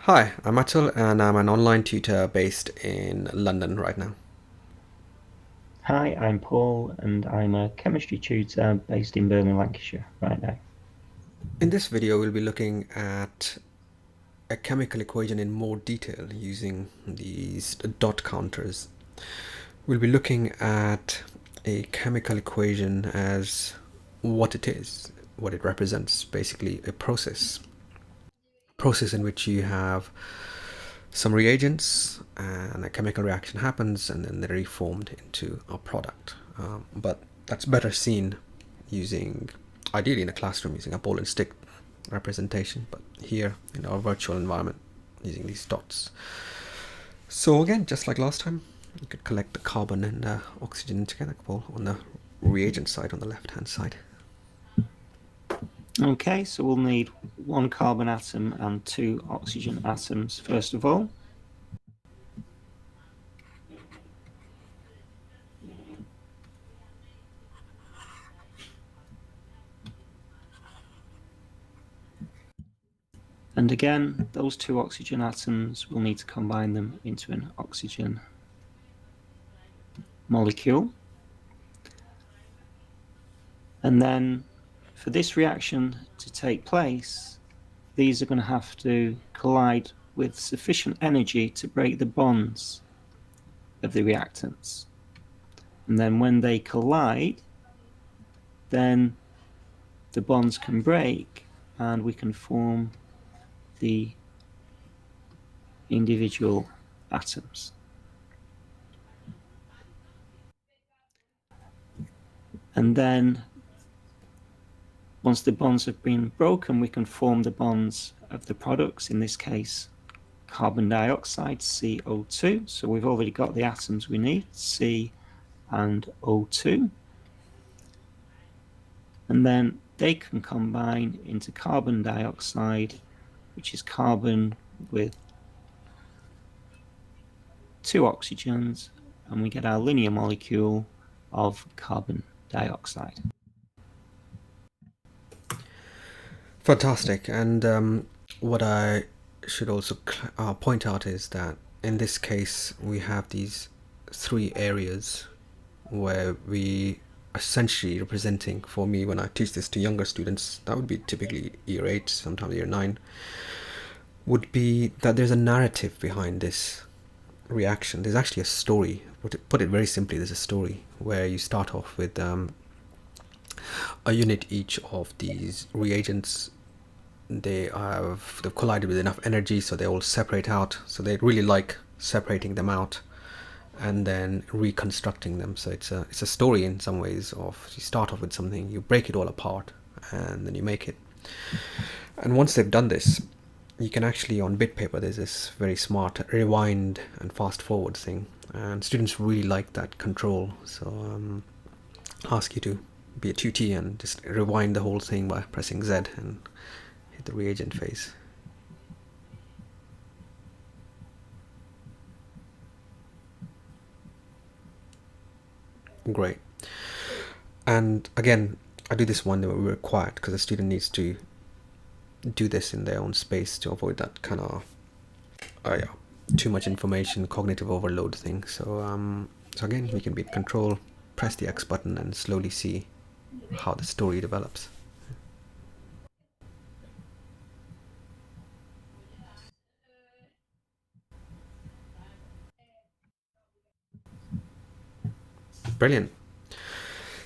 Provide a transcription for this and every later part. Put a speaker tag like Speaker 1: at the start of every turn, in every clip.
Speaker 1: Hi, I'm Atul and I'm an online tutor based in London right now.
Speaker 2: Hi, I'm Paul, and I'm a chemistry tutor based in Birmingham, Lancashire right now.
Speaker 1: In this video, we'll be looking at a chemical equation in more detail using these dot counters. We'll be looking at a chemical equation as what it is, what it represents, basically a process in which you have some reagents and a chemical reaction happens and then they're reformed into a product. But that's better seen using, ideally in a classroom, using a ball and stick representation, but here in our virtual environment using these dots. So again, just like last time, you could collect the carbon and oxygen together on the reagent side on the left hand side.
Speaker 2: Okay, so we'll need one carbon atom and two oxygen atoms first of all. And again, those two oxygen atoms, we'll need to combine them into an oxygen molecule. And then for this reaction to take place, these are going to have to collide with sufficient energy to break the bonds of the reactants. And then when they collide, then the bonds can break and we can form the individual atoms. And then once the bonds have been broken, we can form the bonds of the products, in this case carbon dioxide, CO2. So we've already got the atoms we need, C and O2. And then they can combine into carbon dioxide, which is carbon with two oxygens, and we get our linear molecule of carbon dioxide.
Speaker 1: Fantastic. And what I should also point out is that in this case, we have these three areas where we essentially representing, for me when I teach this to younger students, that would be typically year 8, sometimes year 9, would be that there's a narrative behind this reaction. There's actually a story. Put it very simply, there's a story where you start off with a unit each of these reagents. They've collided with enough energy, so they all separate out. So they really like separating them out and then reconstructing them. So it's a story in some ways of, you start off with something, you break it all apart, and then you make it. And once they've done this, you can actually, on Bitpaper, there's this very smart rewind and fast forward thing, and students really like that control. So ask you to be a 2T and just rewind the whole thing by pressing Z and hit the reagent phase. Great. And again, I do this one that we're required because the student needs to do this in their own space to avoid that kind of too much information, cognitive overload thing. So again, we can be in control, press the X button, and slowly see how the story develops. Brilliant.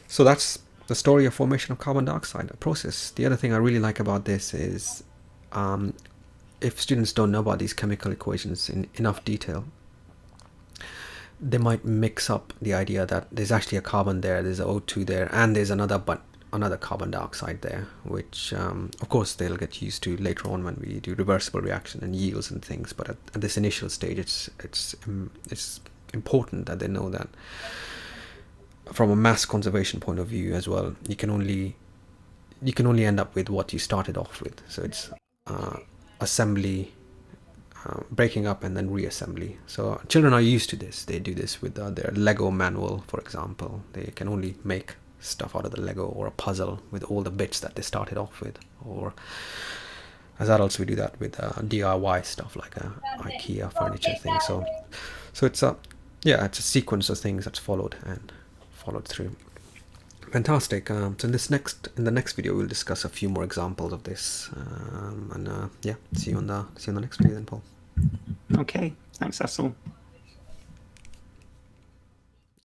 Speaker 1: So that's the story of formation of carbon dioxide, a process. The other thing I really like about this is if students don't know about these chemical equations in enough detail, they might mix up the idea that there's actually a carbon there, there's an O2 there, and there's another carbon dioxide there, which of course they'll get used to later on when we do reversible reaction and yields and things. But at this initial stage, it's important that they know that from a mass conservation point of view as well, you can only end up with what you started off with. So it's assembly, breaking up, and then reassembly. So children are used to this. They do this with their Lego manual, for example. They can only make stuff out of the Lego or a puzzle with all the bits that they started off with, or as adults we do that with DIY stuff like IKEA furniture thing. So it's a it's a sequence of things that's followed through. Fantastic. So in the next video we'll discuss a few more examples of this, and see you on the next video then, Paul.
Speaker 2: Okay, thanks, Atul.